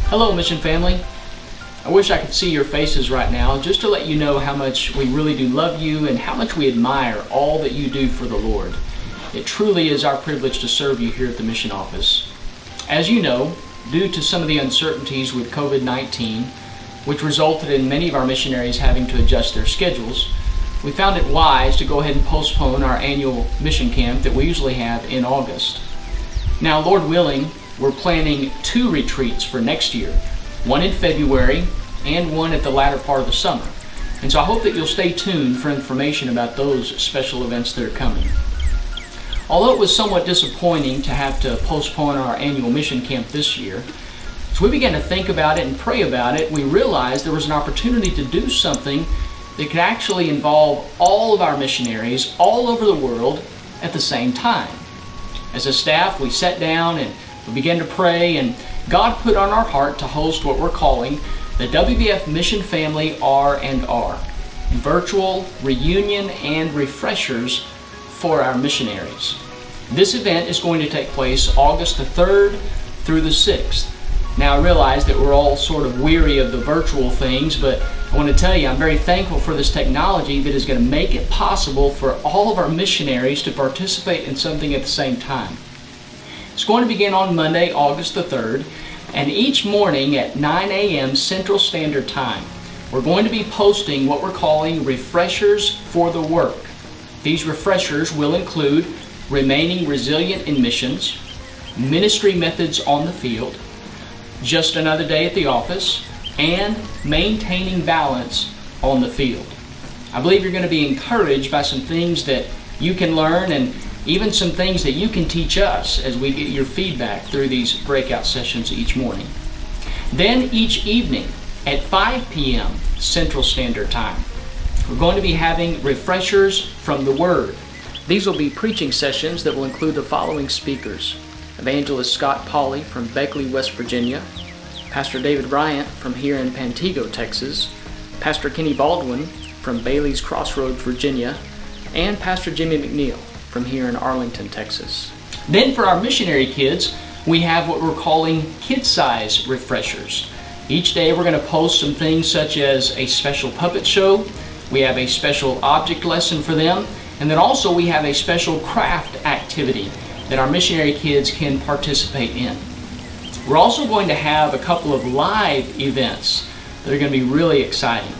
Hello, Mission Family. I wish I could see your faces right now just to let you know how much we really do love you and how much we admire all that you do for the Lord. It truly is our privilege to serve you here at the Mission Office. As you know, due to some of the uncertainties with COVID-19, which resulted in many of our missionaries having to adjust their schedules, we found it wise to go ahead and postpone our annual mission camp that we usually have in August. Now, Lord willing, we're planning 2 retreats for next year, one in February and one at the latter part of the summer. And so I hope that you'll stay tuned for information about those special events that are coming. Although it was somewhat disappointing to have to postpone our annual mission camp this year, as we began to think about it and pray about it, we realized there was an opportunity to do something that could actually involve all of our missionaries all over the world at the same time. As a staff, we sat down and we began to pray, and God put on our heart to host what we're calling the WBF Mission Family R&R, virtual reunion and refreshers for our missionaries. This event is going to take place August the 3rd through the 6th. Now, I realize that we're all sort of weary of the virtual things, but I want to tell you I'm very thankful for this technology that is going to make it possible for all of our missionaries to participate in something at the same time. It's going to begin on Monday, August the 3rd, and each morning at 9 a.m. Central Standard Time, we're going to be posting what we're calling refreshers for the work. These refreshers will include remaining resilient in missions, ministry methods on the field, just another day at the office, and maintaining balance on the field. I believe you're going to be encouraged by some things that you can learn and even some things that you can teach us as we get your feedback through these breakout sessions each morning. Then each evening at 5 p.m. Central Standard Time, we're going to be having refreshers from the Word. These will be preaching sessions that will include the following speakers: Evangelist Scott Pauley from Beckley, West Virginia, Pastor David Bryant from here in Pantego, Texas, Pastor Kenny Baldwin from Bailey's Crossroads, Virginia, and Pastor Jimmy McNeil from here in Arlington, Texas. Then for our missionary kids, we have what we're calling kid-size refreshers. Each day we're going to post some things such as a special puppet show, we have a special object lesson for them, and then also we have a special craft activity that our missionary kids can participate in. We're also going to have a couple of live events that are going to be really exciting.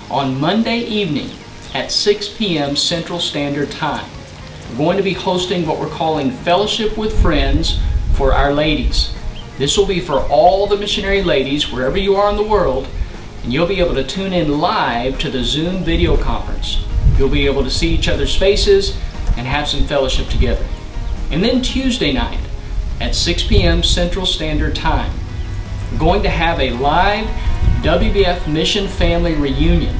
On Monday evening at 6 p.m. Central Standard Time, we're going to be hosting what we're calling Fellowship with Friends for our ladies. This will be for all the missionary ladies wherever you are in the world, and you'll be able to tune in live to the Zoom video conference. You'll be able to see each other's faces and have some fellowship together. And then Tuesday night at 6 p.m. Central Standard Time, we're going to have a live WBF Mission Family reunion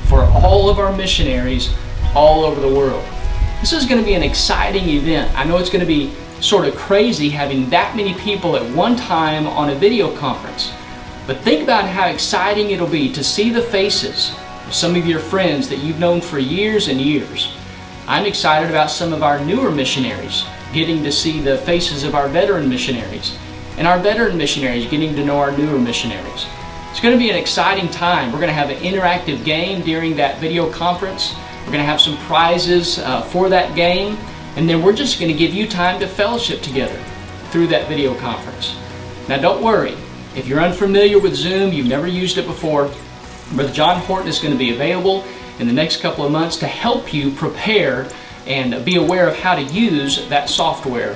for all of our missionaries all over the world. This is going to be an exciting event. I know it's going to be sort of crazy having that many people at one time on a video conference. But think about how exciting it'll be to see the faces of some of your friends that you've known for years and years. I'm excited about some of our newer missionaries getting to see the faces of our veteran missionaries, and our veteran missionaries getting to know our newer missionaries. It's going to be an exciting time. We're going to have an interactive game during that video conference. We're going to have some prizes for that game, and then we're just going to give you time to fellowship together through that video conference. Now don't worry, if you're unfamiliar with Zoom, you've never used it before, Brother John Horton is going to be available in the next couple of months to help you prepare and be aware of how to use that software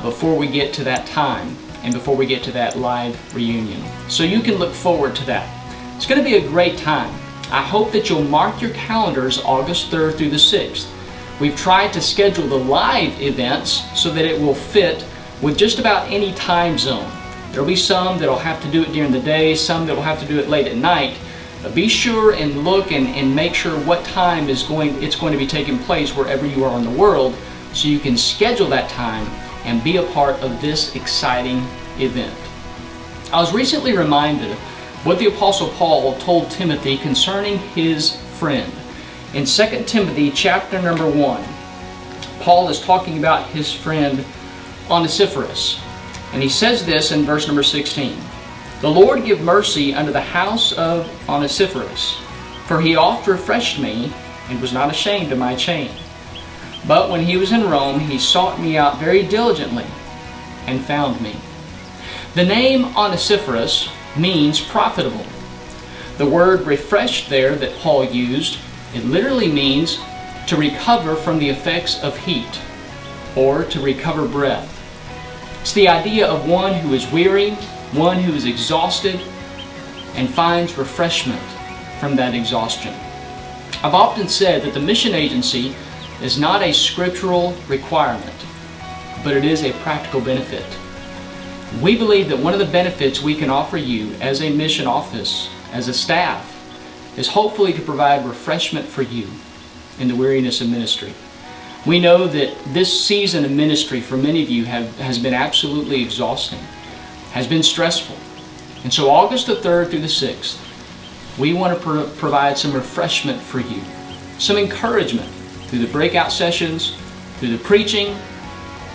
before we get to that time and before we get to that live reunion. So you can look forward to that. It's going to be a great time. I hope that you'll mark your calendars August 3rd through the 6th. We've tried to schedule the live events so that it will fit with just about any time zone. There'll be some that'll have to do it during the day, some that'll have to do it late at night. But be sure and look and make sure what time it's going to be taking place wherever you are in the world, so you can schedule that time and be a part of this exciting event. I was recently reminded of what the Apostle Paul told Timothy concerning his friend. In 2 Timothy chapter number 1, Paul is talking about his friend Onesiphorus. And he says this in verse number 16. The Lord give mercy unto the house of Onesiphorus, for he oft refreshed me, and was not ashamed of my chain. But when he was in Rome, he sought me out very diligently, and found me. The name Onesiphorus means profitable. The word refreshed there that Paul used, it literally means to recover from the effects of heat, or to recover breath. It's the idea of one who is weary, one who is exhausted, and finds refreshment from that exhaustion. I've often said that the mission agency is not a scriptural requirement, but it is a practical benefit. We believe that one of the benefits we can offer you as a mission office, as a staff, is hopefully to provide refreshment for you in the weariness of ministry. We know that this season of ministry for many of you has been absolutely exhausting, has been stressful. And so August the 3rd through the 6th, we want to provide some refreshment for you, some encouragement through the breakout sessions, through the preaching,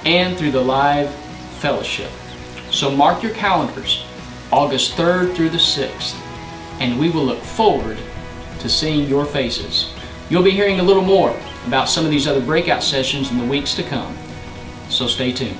and through the live fellowship. So mark your calendars, August 3rd through the 6th, and we will look forward to seeing your faces. You'll be hearing a little more about some of these other breakout sessions in the weeks to come, so stay tuned.